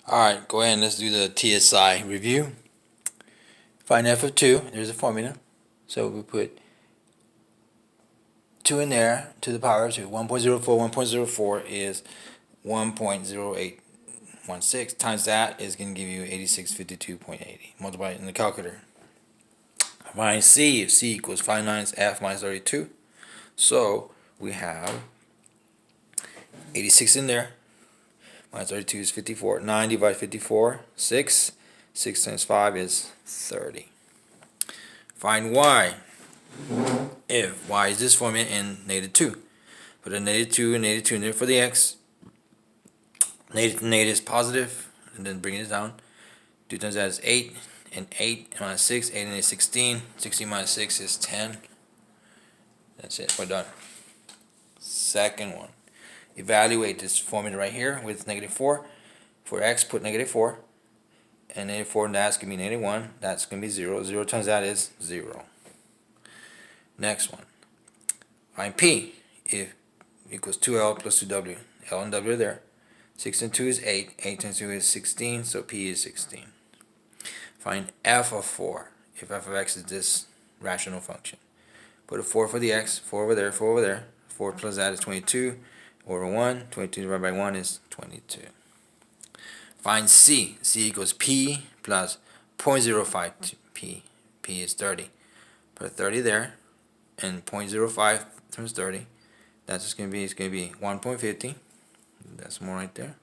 Alright, go ahead and let's do the TSI review. Find f of 2, there's a formula. So we put 2 in there to the power of 2. 1.04, 1.04 is 1.0816 times that is going to give you 8652.80. Multiply it in the calculator. Find C if C equals 5 nines F minus 32. So we have 86 in there. Minus 32 is 54. 9 divided 54, 6. 6 times 5 is 30. Find y if y is this formula and negative 2. Put a negative 2 and negative 2 in there for the x. Negative to negative is positive, and then bring it down. 2 times that is 8, and 8 minus 6, 8 and 8 is 16. 16 minus 6 is 10. That's it, we're done. Second one. Evaluate this formula right here with negative 4. For x, put negative 4. And negative 4 and that's going to be negative 1. That's going to be 0. 0 times that is 0. Next one. Find P if equals 2L plus 2W. L and W are there. 6 and 2 is 8. 8 times 2 is 16. So P is 16. Find F of 4 if f of x is this rational function. Put a 4 for the x. 4 over there. 4 over there. 4 plus that is 22 over 1. 22 divided by 1 is 22. Find C. C equals P plus 0.05 P. P is 30. Put 30 there, and 0.05 times 30. That's just going to be 1.50. That's more right there.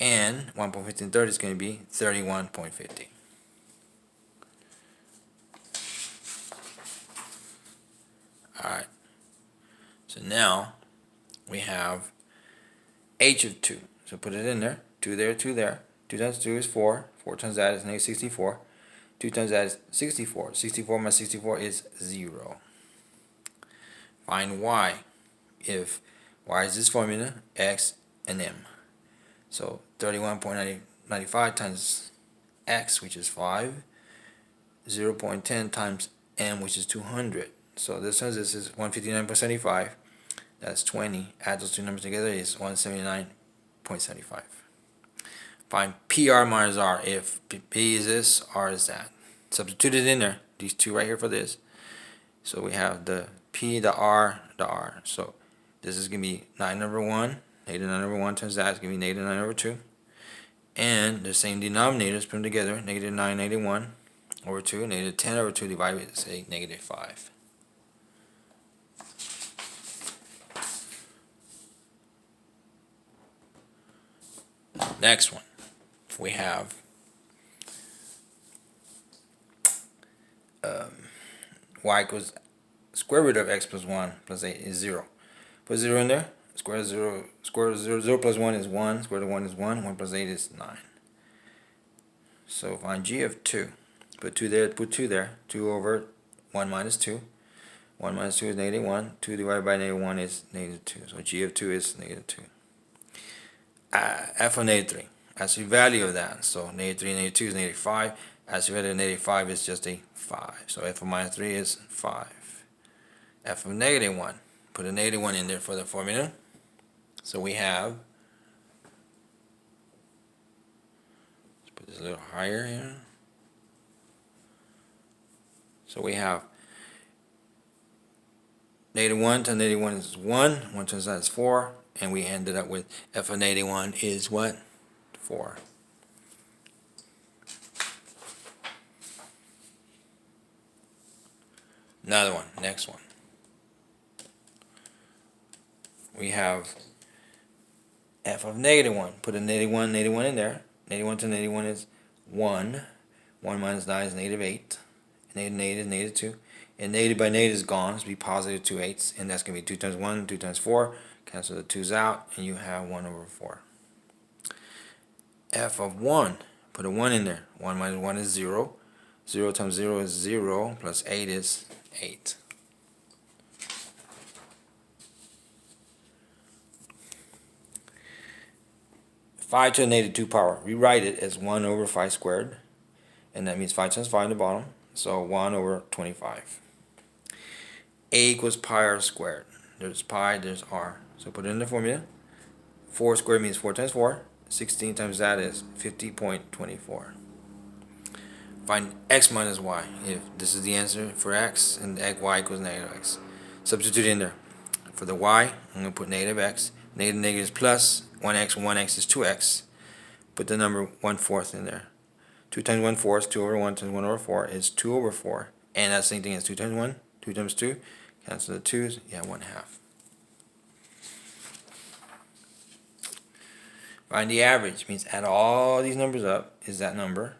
And 1.50 and 30 is going to be 31.50. Alright. So now we have h of 2. So put it in there. 2 there, 2 there. 2 times 2 is 4. 4 times that is negative 64. 2 times that is 64. 64 minus 64 is 0. Find y if y is this formula, x and m. So 31.95 times x, which is 5. 0.10 times m, which is 200. So this is 159.75. That's 20. Add those two numbers together is 179.75. Find PR minus R if P is this, R is that. Substitute it in there, these two right here for this. So we have the P, the R, the R. So this is going to be 9 over 1. Negative 9 over 1 times that is going to be negative 9 over 2. And the same denominators put them together. Negative 9, negative 1 over 2. Negative 10 over 2 divided with, say, negative 5. Next one. We have y equals square root of x plus 1 plus 8 is 0. Put 0 in there. Square root of 0 plus 1 is 1. Square root of 1 is 1. 1 plus 8 is 9. So find g of 2. Put 2 there. Put 2 there. 2 over 1 minus 2. 1 minus 2 is negative 1. 2 divided by negative 1 is negative 2. So g of 2 is negative 2. F of negative 3. That's the value of that. So negative 3 and negative 2 is negative 5. As the value of negative 5 is just a 5. So f of minus 3 is 5. F of negative 1. Put a negative 1 in there for the formula. So we have, let's put this a little higher here. So we have negative 1 times negative 1 is 1. 1 times that is 4. And we ended up with f of negative 1 is what? 4. Another one, next one. We have f of negative 1. Put a negative 1 in there. Negative 1 to negative 1 is 1. 1 minus 9 is negative 8. Negative is negative 2. And negative by negative is gone. It's be positive 2 eighths. And that's going to be 2 times 1, 2 times 4. Cancel the 2's out. And you have 1 over 4. F of 1. Put a 1 in there. 1 minus 1 is 0. 0 times 0 is 0. Plus 8 is 8. Five to the negative 2 power. Rewrite it as 1 over 5 squared. And that means 5 times 5 in the bottom. So 1 over 25. A equals pi r squared. There's pi, there's r. So put it in the formula. 4 squared means 4 times 4. 16 times that is 50.24. Find x minus y. If this is the answer for x, and y equals negative x. Substitute in there. For the y, I'm going to put negative x. Negative negative is plus 1x. 1x is 2x. Put the number 1/4 in there. 2 times 1/4 is 2 over 1 times 1 over 4 is 2 over 4. And that's the same thing as 2 times 1. 2 times 2. Cancel the 2's. You have 1/2. Find the average. Means add all these numbers up. Is that number.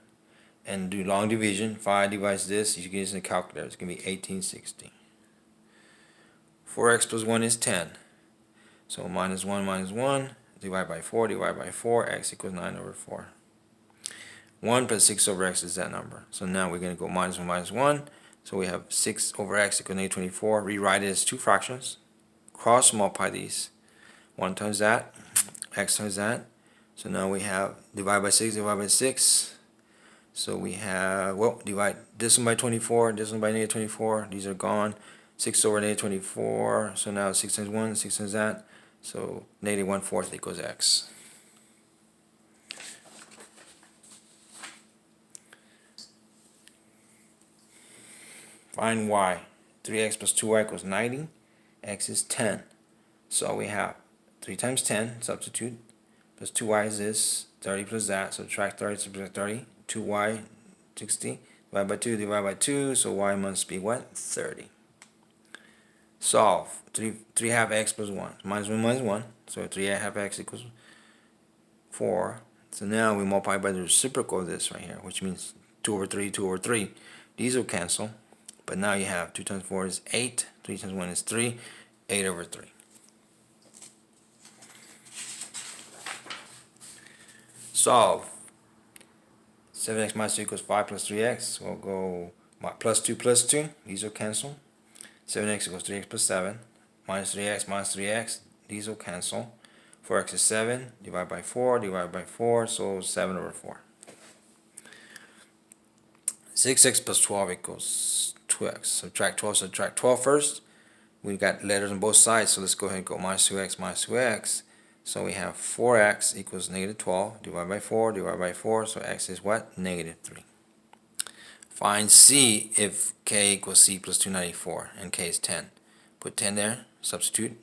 And do long division. 5 divides this. You can get this in the calculator. It's going to be 1860. 4x plus 1 is 10. So minus 1, divide by 4, divide by 4, x equals 9 over 4. 1 plus 6 over x is that number. So now we're going to go minus 1. So we have 6 over x equals negative 24. Rewrite it as two fractions. Cross multiply these. 1 times that, x times that. So now we have divide by 6, divide by 6. So we have, well, divide this one by 24, this one by negative 24. These are gone. 6 over negative 24. So now 6 times 1, 6 times that. So negative 1/4 equals x. Find y. 3x plus 2y equals 90. X is 10. So we have 3 times 10, substitute, plus 2y is this, 30 plus that, subtract 30, subtract 30, 2y, 60, divide by 2, so y must be what? 30. Solve. 3 half x plus 1. Minus 1, so 3 half x equals 4. So now we multiply by the reciprocal of this right here, which means 2 over 3, 2 over 3. These will cancel. But now you have 2 times 4 is 8, 3 times 1 is 3, 8 over 3. Solve. 7x minus 2 equals 5 plus 3x. We'll go plus 2 plus 2. These will cancel. 7x equals 3x plus 7. Minus 3x. These will cancel. 4x is 7. Divide by 4. So 7 over 4. 6x plus 12 equals 2x. Subtract 12 first. We've got letters on both sides, so let's go ahead and go minus 2x. So we have 4x equals negative 12. Divide by 4. So x is what? Negative 3. Find c if k equals c plus 294, and k is 10. Put 10 there. Substitute.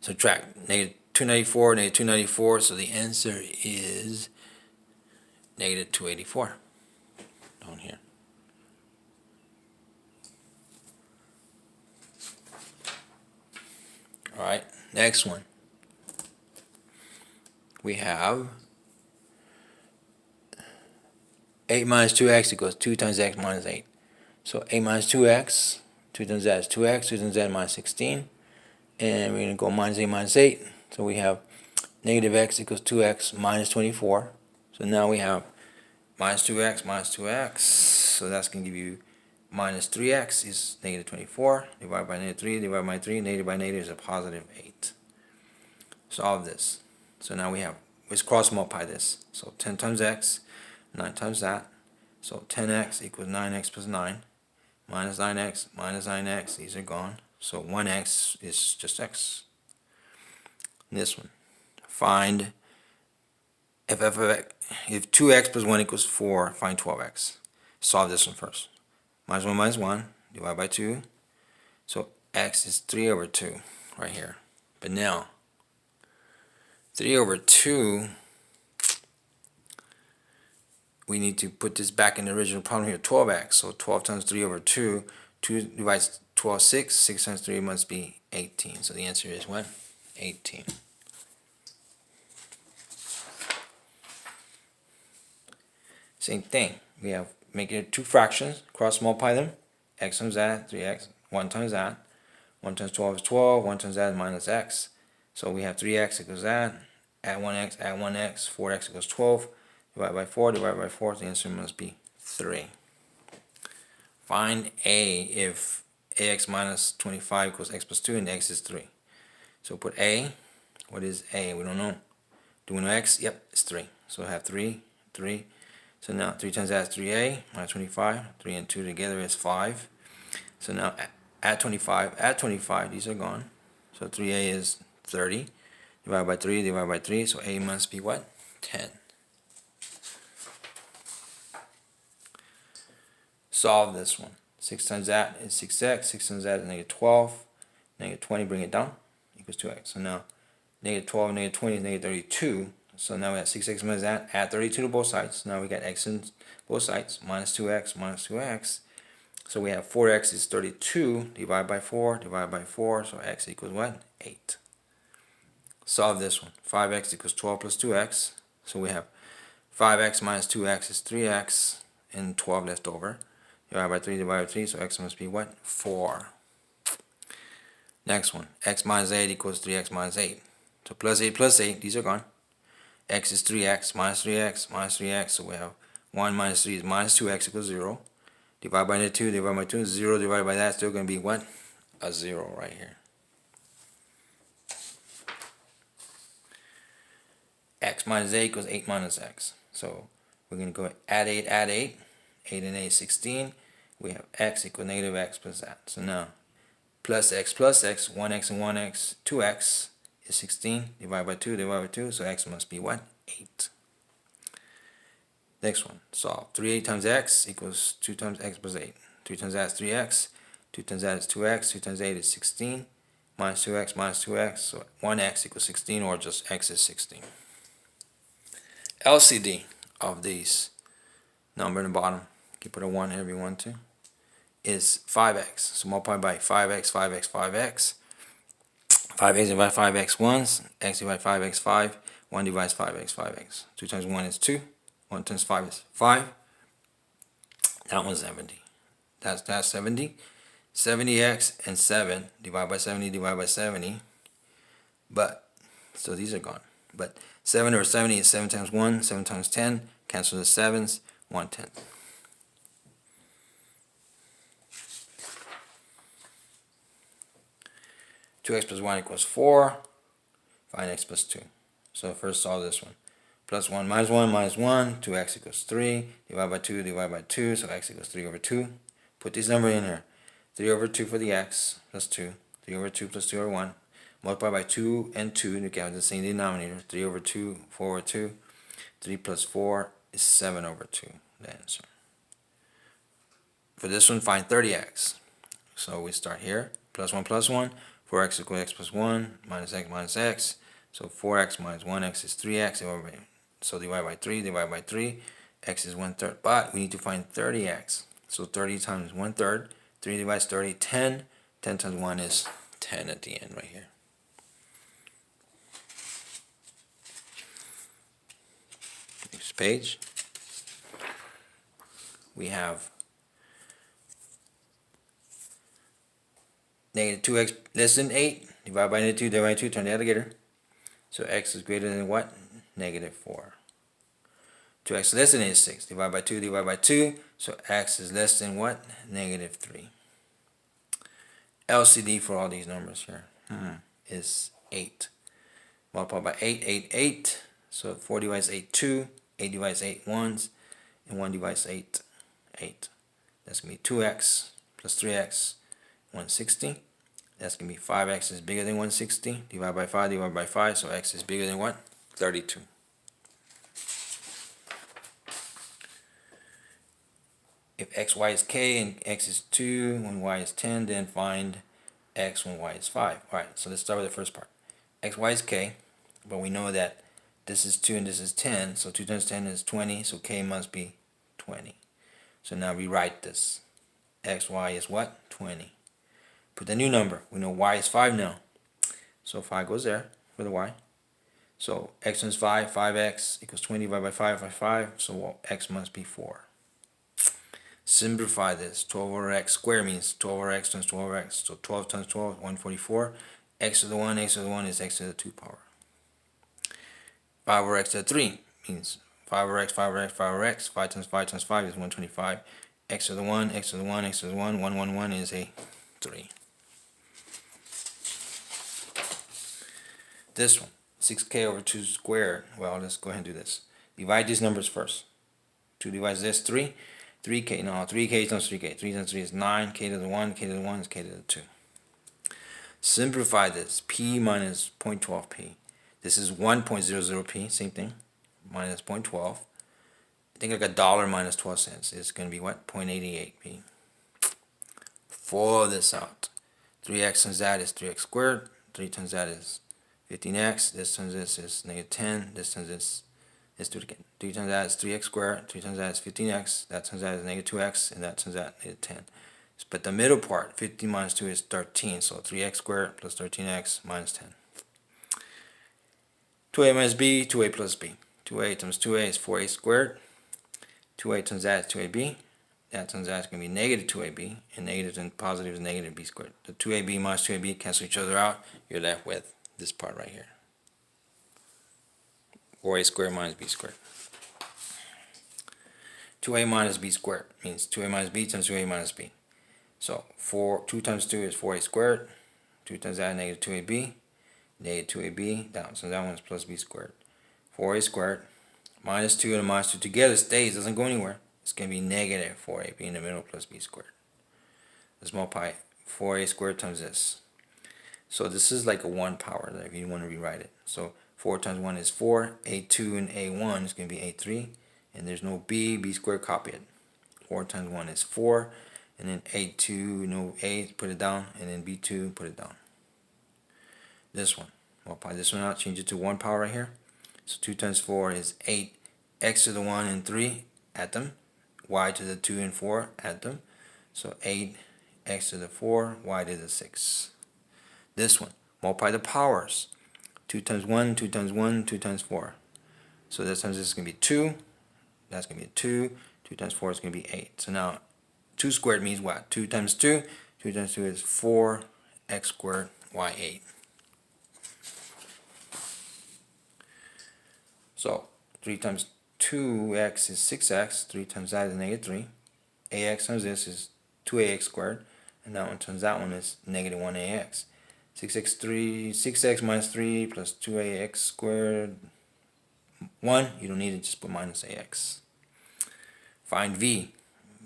Subtract negative 294, so the answer is negative 284. Down here. Alright, next one. We have 8 minus 2x equals 2 times x minus 8. So 8 minus 2x, 2 times that is 2x, 2 times that minus 16. And we're going to go minus 8 minus 8. So we have negative x equals 2x minus 24. So now we have minus 2x. So that's going to give you minus 3x is negative 24. Divided by negative 3, divided by 3. Negative by negative is a positive 8. Solve this. So now we have, let's cross multiply this. So 10 times x, 9 times that. So 10x equals 9x plus 9. Minus 9x. These are gone. So 1x is just x. This one. Find if 2x plus 1 equals 4, find 12x. Solve this one first. Minus 1, divide by 2. So x is 3 over 2 right here. But now, 3 over 2, we need to put this back in the original problem here, 12x. So 12 times 3 over 2, 2 divides 12, 6. 6 times 3 must be 18. So the answer is what? 18. Same thing. We have make it two fractions, cross multiply them. X times that, 3x, 1 times that. 1 times 12 is 12, 1 times that is minus x. So we have 3x equals that. Add 1x, 4x equals 12. Divide by 4, the answer must be 3. Find a if ax minus 25 equals x plus 2 and x is 3. So put a. What is a? We don't know. Do we know x? Yep, it's 3. So I have 3. So now 3 times that is 3a minus 25. 3 and 2 together is 5. So now add 25. These are gone. So 3a is 30. Divide by 3, divide by 3. So A must be what? 10. Solve this one. 6 times that is 6x. 6 times that is negative 12. Negative 20, bring it down, equals 2x. So now, negative 12, negative 20 is negative 32. So now we have 6x minus that. Add 32 to both sides. Now we got x in both sides. Minus 2x, minus 2x. So we have 4x is 32. Divide by 4, divide by 4. So x equals what? 8. Solve this one. 5x equals 12 plus 2x. So we have 5x minus 2x is 3x. And 12 left over. Divide by 3, divide by 3. So x must be what? 4. Next one, x minus 8 equals 3x minus 8. So plus 8, these are gone. X is 3x, minus 3x, minus 3x. So we have 1 minus 3 is minus 2x equals 0. Divide by 2, divide by 2, 0 divided by that, still going to be what? A 0 right here. X minus 8 equals 8 minus x. So we're going to go add 8, add 8. 8 and 8 is 16. We have x equals negative x plus that. So now, plus x, 1x and 1x, 2x is 16, divide by 2, divide by 2, so x must be what? 8. Next one, solve. 3 times x equals 2 times x plus 8. 3 times that is 3x, 2 times that is 2x, 2 times 8 is 16, minus 2x, so 1x equals 16, or just x is 16. LCD of these, number in the bottom, you can put a 1 if you want to, is 5x. So multiply by 5x, 5x, 5x. 5x divided 5x once, x divided 5x 5, 1 divides 5x, 5x. 2 times 1 is 2, 1 times 5 is 5. That one's 70. That's 70. 70x and 7 divided by 70 divided by 70. But, so these are gone. But 7 over 70 is 7 times 1, 7 times 10, cancel the 7s, 1/10. 2x plus 1 equals 4. Find x plus 2. So first solve this one. Plus 1 minus 1 minus 1. 2x equals 3. Divide by 2, divide by 2. So x equals 3 over 2. Put this number in here. 3 over 2 for the x plus 2. 3 over 2 plus 2 over 1. Multiply by 2 and 2. You have the same denominator. 3 over 2, 4 over 2. 3 plus 4 is 7 over 2. The answer. For this one, find 30x. So we start here. Plus 1 plus 1. 4x equals x plus 1 minus x minus x. So 4x minus 1x is 3x. So divide by 3, divide by 3. X is 1/3. But we need to find 30x. So 30 times 1/3. 3 divides 30, 10. 10 times 1 is 10 at the end right here. Next page. We have negative 2x less than 8. Divide by negative 2, divide by 2, turn the alligator. So x is greater than what? Negative 4. 2x less than 8 is 6. Divide by 2, divide by 2. So x is less than what? Negative 3. LCD for all these numbers here is 8. Multiply by 8, 8, 8. So 4 divides 8, 2. 8 divides 8, 1s. And 1 divides 8, 8. That's going to be 2x plus 3x, 160. That's going to be 5x is bigger than 160. Divide by 5, divide by 5. So x is bigger than what? 32. If xy is k and x is 2, when y is 10, then find x when y is 5. Alright, so let's start with the first part. Xy is k, but we know that this is 2 and this is 10. So 2 times 10 is 20, so k must be 20. So now rewrite this. Xy is what? 20. Put the new number. We know y is 5 now. So 5 goes there for the y. So x times 5, 5x equals 20 divided by 5 by 5. So x must be 4. Simplify this. 12 over x squared means 12 over x times 12 over x. So 12 times 12, 144. X to the 1 is x to the 2 power. 5 over x to the 3 means 5 over x, 5 over x, 5 over x. 5 times 5 times 5 is 125. X to the 1, x to the 1, x to the 1, 1 is a 3. This one, 6k over 2 squared. Well, let's go ahead and do this. Divide these numbers first. 2 divides this, 3. 3k, no, 3k times 3k. 3 times 3 is 9. K to the 1, k to the 1 is k to the 2. Simplify this. P minus 0.12p. This is 1.00p, same thing, minus 0.12. I think like a dollar minus 12 cents is going to be what? 0.88p. For this out. 3x times that is 3x squared. 3 times that is 15x. This times this is negative 10. This times this, let's do it again. 3 times that is 3x squared. 3 times that is 15x. That times that is negative 2x. And that times that negative 10. But the middle part, 15 minus 2 is 13. So 3x squared plus 13x minus 10. 2a minus b, 2a plus b. 2a times 2a is 4a squared. 2a times that is 2ab. That times that is going to be negative 2ab. And negative and positive is negative b squared. The 2ab minus 2ab cancel each other out. You're left with this part right here. 4a squared minus b squared. 2a minus b squared means 2a minus b times 2a minus b. So 2 times 2 is 4a squared. 2 times that is negative 2ab. Negative 2ab down. So that one's plus b squared. 4a squared minus 2 and minus 2 together stays, doesn't go anywhere. It's going to be negative 4ab in the middle plus b squared. Let's multiply 4a squared times this. So this is like a 1 power if you want to rewrite it. So 4 times 1 is 4. a2 and a1 is going to be a3. And there's no b squared, copy it. 4 times 1 is 4. And then a2, no a, put it down. And then b2, put it down. This one, multiply this one out, change it to 1 power right here. So 2 times 4 is 8. X to the 1 and 3, add them. Y to the 2 and 4, add them. So 8, x to the 4, y to the 6. This one, multiply the powers. 2 times 1, 2 times 1, 2 times 4. So this times this is going to be 2. That's going to be 2. 2 times 4 is going to be 8. So now 2 squared means what? 2 times 2. 2 times 2 is 4. X squared, y 8. So 3 times 2x is 6x. 3 times that is negative 3. Ax times this is 2ax squared. And that one times that one is negative 1ax. 6x minus 3 plus 2ax squared 1. You don't need it, just put minus ax. Find v.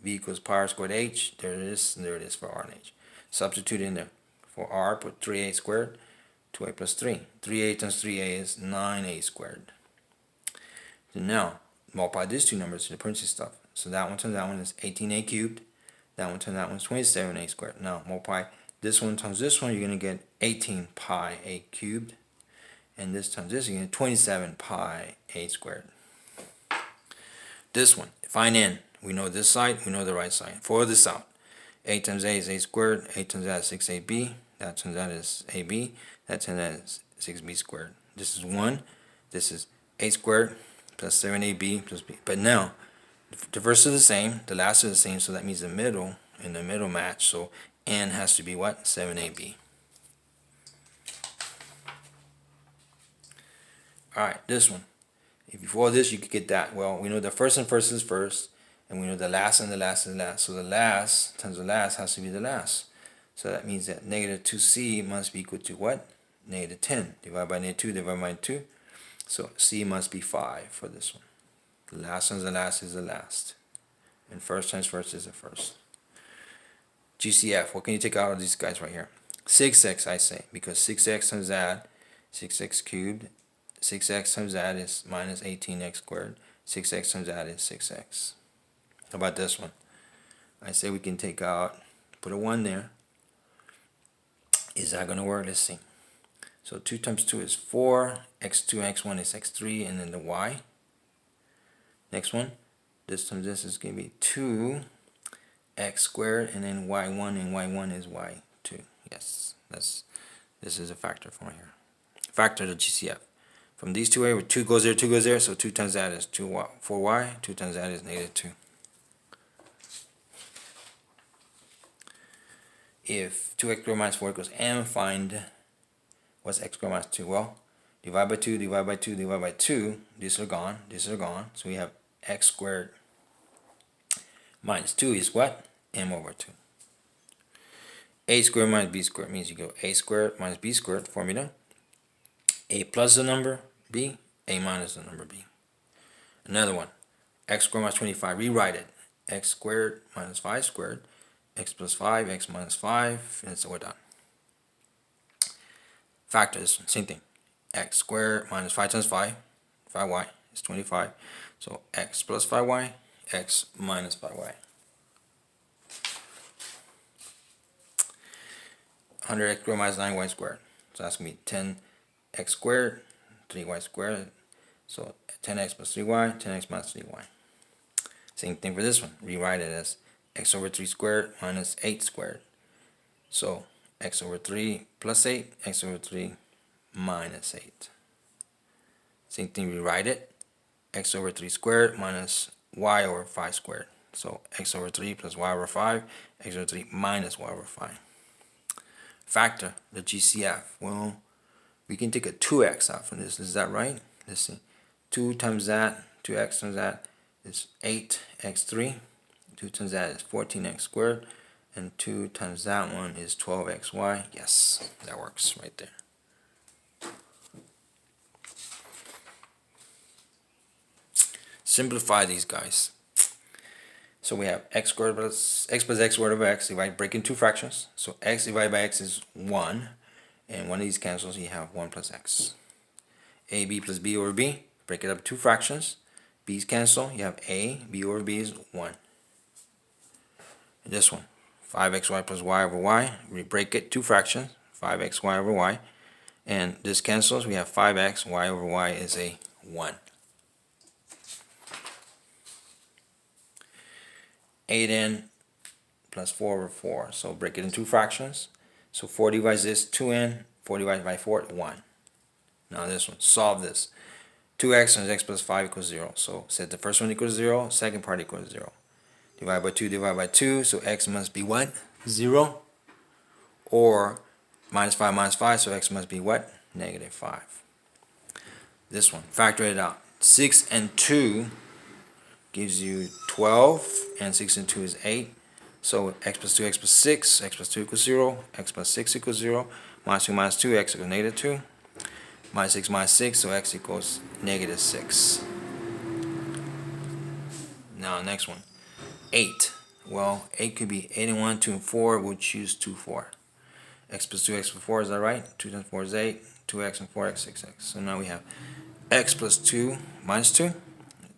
V equals pi r squared h. There it is, and there it is for r and h. Substitute in there. For r, put 3a squared. 2a plus 3. 3a times 3a is 9a squared. So now, multiply these two numbers to the parentheses stuff. So that one times that one is 18a cubed. That one times that one is 27a squared. Now, multiply this one times this one, you're going to get 18 pi a cubed. And this times this, you're going to get 27 pi a squared. This one, find n. We know this side, we know the right side. For this out, a times a is a squared. A times that is 6ab. That times that is ab. That times that is 6b squared. This is 1. This is a squared plus 7ab plus b. But now, the first is the same, the last is the same, so that means the middle and the middle match. So n has to be what? 7ab. Alright, this one. If before this you could get that. Well, we know the first and first is first, and we know the last and the last is last. So the last times the last has to be the last. So that means that negative 2c must be equal to what? Negative 10. Divided by negative 2, divided by 2. So c must be 5 for this one. The last times the last is the last. And first times first is the first. GCF, what can you take out of these guys right here? 6x, I say, because 6x times that, 6x cubed. 6x times that is minus 18x squared. 6x times that is 6x. How about this one? I say we can take out, put a 1 there. Is that going to work? Let's see. So 2 times 2 is 4. X2, x1 is x3, and then the y. Next one. This times this is going to be 2x squared, and then y1, and y1 is y2. Yes, this is a factor from here. Factor the GCF. From these two, where 2 goes there, 2 goes there, so 2 times that is 4y, 2 times that is negative 2. If 2x squared minus 4 equals m, find what's x squared minus 2? Well, divide by 2, divide by 2, divide by 2. These are gone, these are gone. So we have x squared minus 2 is what? M over 2. A squared minus b squared means you go a squared minus b squared formula. A plus the number b, a minus the number b. Another one, x squared minus 25, rewrite it. X squared minus 5 squared, x plus 5, x minus 5, and so we're done. Factor this one, same thing. x squared minus 5 times 5y is 25. So x plus 5y, x minus 5y. 100x squared minus 9y squared. So that's going to be 10x squared, 3y squared. So 10x plus 3y, 10x minus 3y. Same thing for this one. Rewrite it as x over 3 squared minus 8 squared. So x over 3 plus 8, x over 3 minus 8. Same thing, rewrite it. X over 3 squared minus y over 5 squared. So x over 3 plus y over 5, x over 3 minus y over 5. Factor the GCF. Well, we can take a 2x out from this. Is that right? Let's see. 2 times that, 2x times that is 8x3. 2 times that is 14x squared. And 2 times that one is 12xy. Yes, that works right there. Simplify these guys. So we have x squared plus x squared over x. If I break into fractions, so x divided by x is 1. And one of these cancels, you have 1 plus x. AB plus b over b. Break it up 2 fractions. B's cancel. You have a. B over b is 1. And this one, 5xy plus y over y. We break it 2 fractions. 5xy over y. And this cancels. We have 5x. Y over y is a 1. 8n plus 4 over 4. So break it in 2 fractions. So 4 divides this, 2n. 4 divided by 4, 1. Now this one, solve this. 2x times x plus 5 equals 0. So set the first one equals 0, second part equals 0. Divide by 2, divide by 2. So x must be what? 0. Or minus 5, so x must be what? Negative 5. This one, factor it out. 6 and 2 gives you 12, and 6 and 2 is 8. So x plus 2, x plus 6, x plus 2 equals 0, x plus 6 equals 0, minus 2, x equals negative 2, minus 6, so x equals negative 6. Now next one, 8. Well, 8 could be 8 and 1, 2 and 4, we'll choose 2, 4. X plus 2, x plus 4, is that right? 2 times 4 is 8, 2x and 4x, 6x. So now we have x plus 2 minus 2,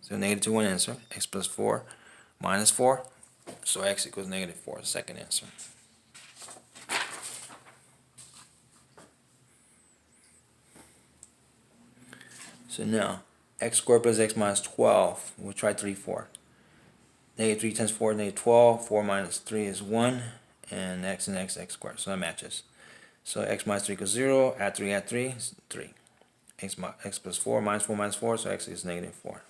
so negative 2, one answer. X plus 4 minus 4, so x equals negative 4, second answer. So now, x squared plus x minus 12, we'll try 3, 4. Negative 3 times 4 is negative 12, 4 minus 3 is 1, and x squared, so that matches. So x minus 3 equals 0, add 3 is 3. X plus 4 minus 4, so x is negative 4.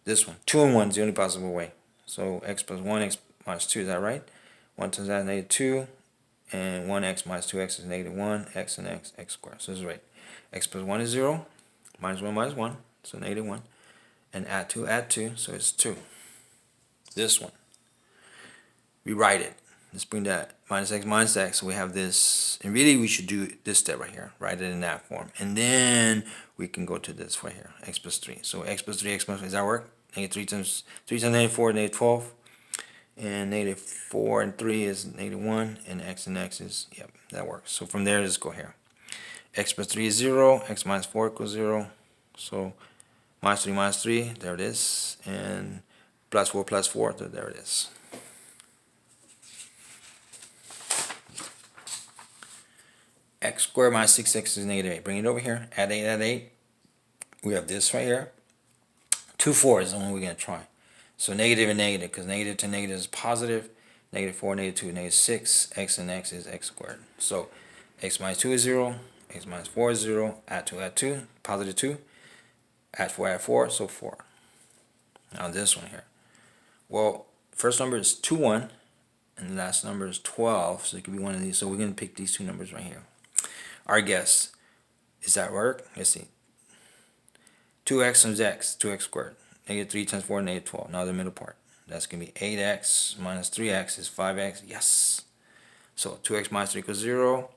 This one, 2 and 1 is the only possible way. So x plus 1, x minus 2, is that right? 1 times that is negative 2, and 1x minus 2x is negative 1, x and x squared. So this is right. X plus 1 is 0, minus 1, so negative 1. And add 2, so it's 2. This one, we write it. Let's bring that minus x, so we have this. And really we should do this step right here, write it in that form. And then we can go to this right here, x plus 3. So x plus 3, does that work? Negative 3 times negative 4 is negative 12. And negative 4 and 3 is negative 1. And x is, yep, that works. So from there, let's go here. X plus 3 is 0. X minus 4 equals 0. So minus 3, there it is. And plus 4, so there it is. X squared minus 6x is negative 8. Bring it over here. Add 8. We have this right here. 2, 4 is the one we're going to try. So negative and negative, because negative to negative is positive. Negative 4, negative 2, negative 6. X and x is x squared. So x minus 2 is 0. X minus 4 is 0. Add 2. Positive 2. Add 4, so 4. Now this one here. Well, first number is 2, 1. And the last number is 12. So it could be one of these. So we're going to pick these two numbers right here. Our guess. Does that work? Let's see. 2x times x, 2x squared. Negative 3 times 4, negative 12. Now the middle part. That's going to be 8x minus 3x is 5x. Yes. So 2x minus 3 equals 0.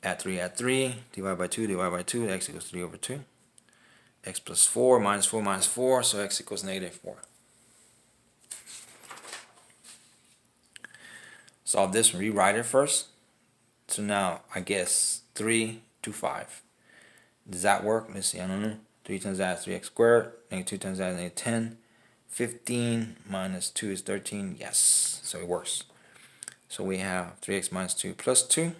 Add 3. Divide by 2. X equals 3 over 2. X plus 4 minus 4. So x equals negative 4. Solve this one. Rewrite it first. So now I guess 3 to 5. Does that work? Let's see, I don't know. 3 times that is 3x squared. Negative 2 times that is negative 10. 15 minus 2 is 13. Yes, so it works. So we have 3x minus 2 plus 2.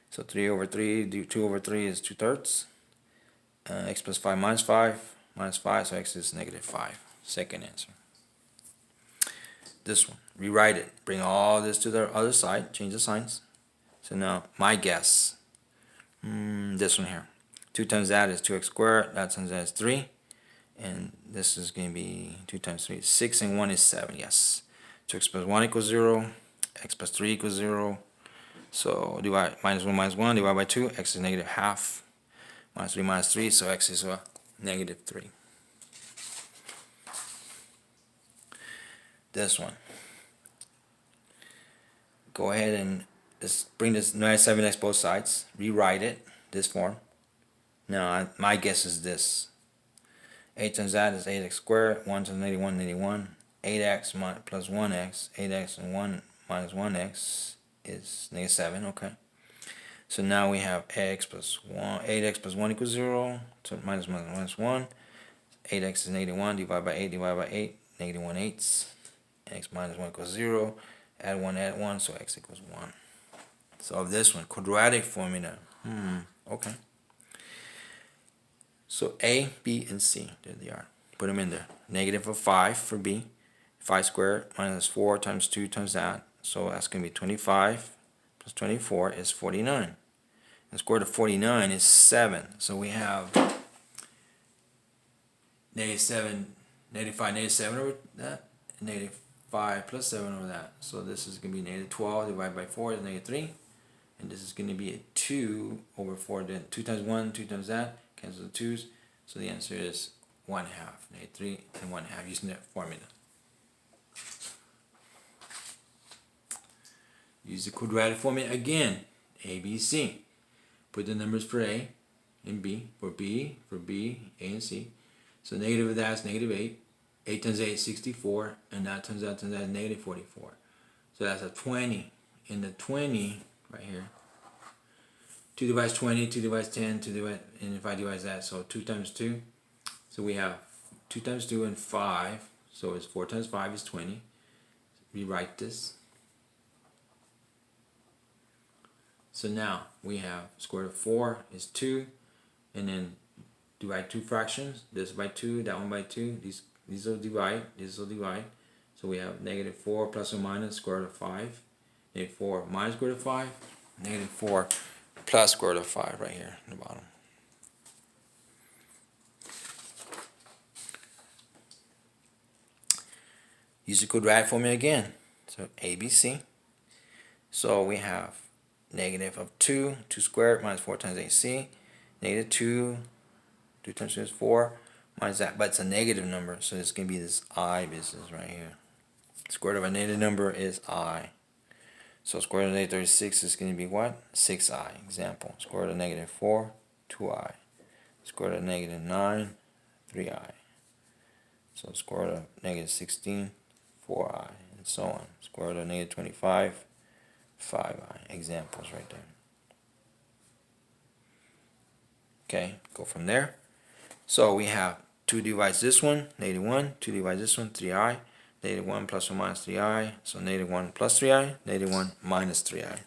So 3 over 3, 2 over 3 is 2/3. X plus 5 minus 5, so x is negative 5. Second answer. This one, rewrite it. Bring all this to the other side, change the signs. So now, my guess, this one here. 2 times that is 2x squared, that times that is 3. And this is going to be 2 times 3 is 6, and 1 is 7, yes. 2x plus 1 equals 0, x plus 3 equals 0. So divide minus 1 divided by 2, x is negative half. Minus 3 minus 3, so x is negative 3. This one. Go ahead and just bring this 7x both sides. Rewrite it, this form. Now, my guess is this. 8 times that is 8x squared. 1 times negative 1, negative 1. 8x plus 1x. 8x and 1 minus 1x is negative 7, okay. So now we have x plus 1, 8x plus 1 equals 0, so minus 1. 8x is negative 1, divided by 8, negative 1/8. X minus 1 equals 0, add 1, so x equals 1. So this one, quadratic formula. Okay. So A, B, and C, there they are. Put them in there. Negative of 5 for B. 5 squared minus 4 times 2 times that. So that's going to be 25 plus 24 is 49. And square root of 49 is 7. So we have negative 7, negative 5, negative 7 over that. Negative 5 plus 7 over that. So this is going to be negative 12 divided by 4 is negative 3. And this is going to be a 2 over 4. Then 2 times 1, 2 times that. Cancel the 2's. So the answer is 1/2. Negative 3 and 1/2 using that formula. Use the quadratic formula again. A, B, C. Put the numbers for A and B. For B, A, and C. So negative of that is negative 8. 8 times 8 is 64. And that times that is negative 44. So that's a 20. And the 20 right here. 2 divides 20, 2 divides 10, 2 divides, and if I divide that, so 2 times 2. So we have 2 times 2 and 5. So it's 4 times 5 is 20. Rewrite this. So now we have square root of 4 is 2, and then divide 2 fractions. This by 2, that one by 2. These will divide. This will divide. So we have negative 4 plus or minus square root of 5. Negative 4 minus square root of 5. Negative 4 plus square root of 5 right here in the bottom. Use the quadratic formula again. So ABC. So we have negative of 2 squared minus 4 times AC. Negative 2 times 2 is 4, minus that, but it's a negative number, so it's going to be this I business right here. Square root of a negative number is I. So square root of negative 36 is going to be what? 6I. Example. Square root of negative 4, 2I. Square root of negative 9, 3I. So square root of negative 16, 4I, and so on. Square root of negative 25, 5I. Examples right there. Okay, go from there. So we have 2 divides this one, negative 1. 2 divides this one, 3I. Negative 1 plus or minus 3I. So negative 1 plus 3I. Negative 1 minus 3I.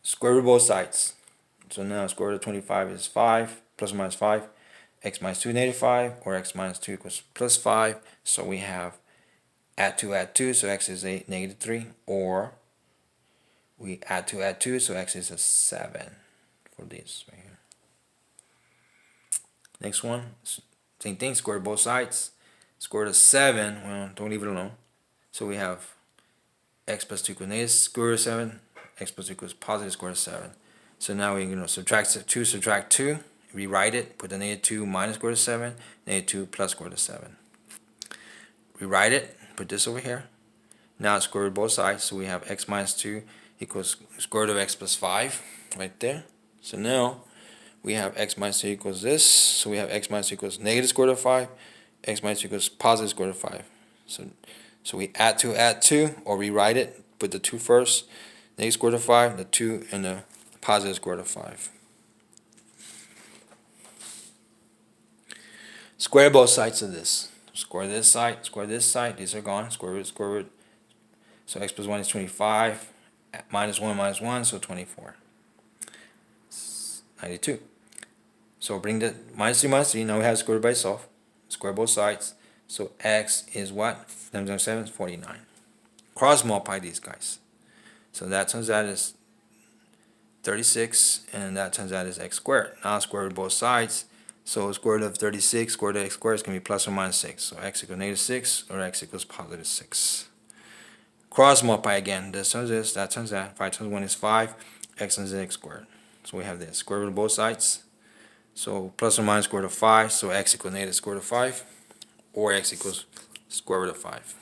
Square root both sides. So now square root of 25 is 5 plus or minus 5. X minus 2 negative 5, or x minus 2 equals plus 5. So we have add 2, so x is a negative 3, or we add 2, so x is a 7 for this right here. Next one, same thing, square both sides. Square root of 7, well, don't leave it alone. So we have x plus 2 equals negative square root of 7, x plus 2 equals positive square root of 7. So now we're going to subtract 2, rewrite it, put the negative 2 minus square root of 7, negative 2 plus square root of 7. Rewrite it, put this over here. Now square root both sides, so we have x minus 2 equals square root of x plus 5 right there. So now we have x minus 2 equals this, so we have x minus 2 equals negative square root of 5, x minus 2 equals positive square root of 5. So we add 2, or rewrite it, put the 2 first, negative square root of 5, the 2, and the positive square root of 5. Square both sides of this. Square this side, square this side. These are gone. Square root, square root. So x plus 1 is 25. Minus 1, so 24. 92. So bring the minus 3 minus 3. Now we have square root by itself. Square both sides. So x is what? 7 is 49. Cross multiply these guys. So that turns out is 36, and that turns out is x squared. Now square root both sides. So square root of 36, square root of x squared is going to be plus or minus 6. So x equals negative 6, or x equals positive 6. Cross multiply again. This turns this, that turns that. 5 times 1 is 5. X times x squared. So we have this. Square root of both sides. So plus or minus square root of 5. So x equals negative square root of 5. Or x equals square root of 5.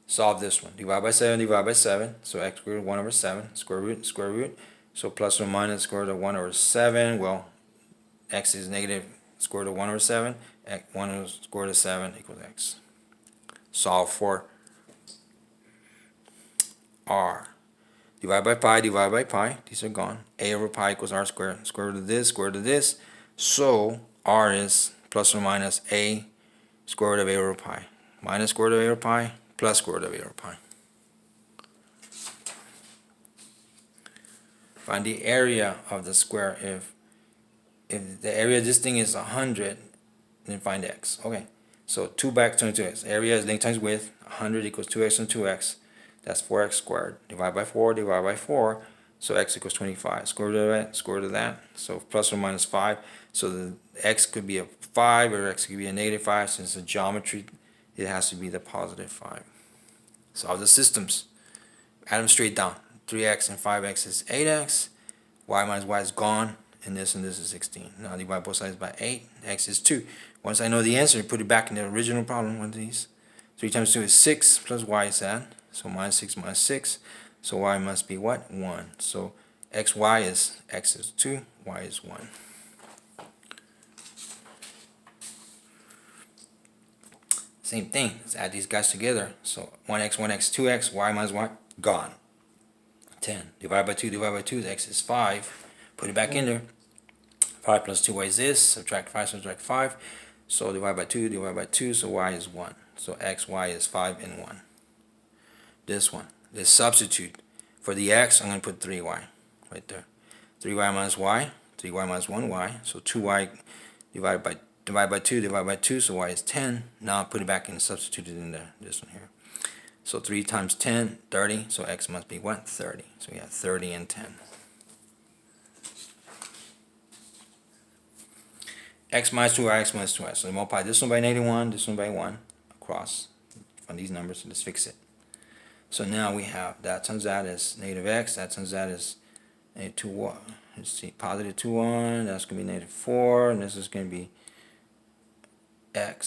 Solve this one. Divide by 7, divide by 7. So x squared 1 over 7. Square root, square root. So plus or minus square root of 1 over 7. Well, x is negative square root of 1 over 7. 1 over square root of 7 equals x. Solve for r. Divide by pi, divide by pi. These are gone. A over pi equals r squared. Square root of this, square root of this. So r is plus or minus a square root of a over pi. Minus square root of a over pi plus square root of a over pi. Find the area of the square. If the area of this thing is 100, then find x. Okay, so 2 back 22x. Area is length times width. 100 equals 2x and 2x. That's 4x squared. Divide by 4, divide by 4. So x equals 25. Square root of that, square root of that. So plus or minus 5. So the x could be a 5 or x could be a negative 5. Since the geometry, it has to be the positive 5. Solve the systems. Add them straight down. 3x and 5x is 8x. Y minus y is gone. And this is 16. Now divide both sides by 8. X is 2. Once I know the answer, put it back in the original problem. One of these. 3 times 2 is 6 plus y is that. So minus 6 minus 6. So y must be what? 1. So xy is x is 2, y is 1. Same thing. Let's add these guys together. So 1x, 1x, 2x, y minus y, gone. 10. Divide by 2, divide by 2, x is 5. Put it back in there. 5 plus 2y is this. Subtract 5, subtract 5. So divide by 2, divide by 2, so y is 1. So xy is 5 and 1. This one. Let's substitute. For the x, I'm going to put 3y right there. 3y minus y, 3y minus 1y. So 2y divided by 2, divided by 2, so y is 10. Now put it back and substitute it in there. This one here. So 3 times 10, 30. So x must be what? 30. So we have 30 and 10. X minus 2y, x minus 2y. So multiply this one by negative 1, this one by 1. Across on these numbers. So let's fix it. So now we have that turns out as negative x, that turns out as negative 2y. Let's see, positive 2, 1, that's going to be negative 4, and this is going to be x.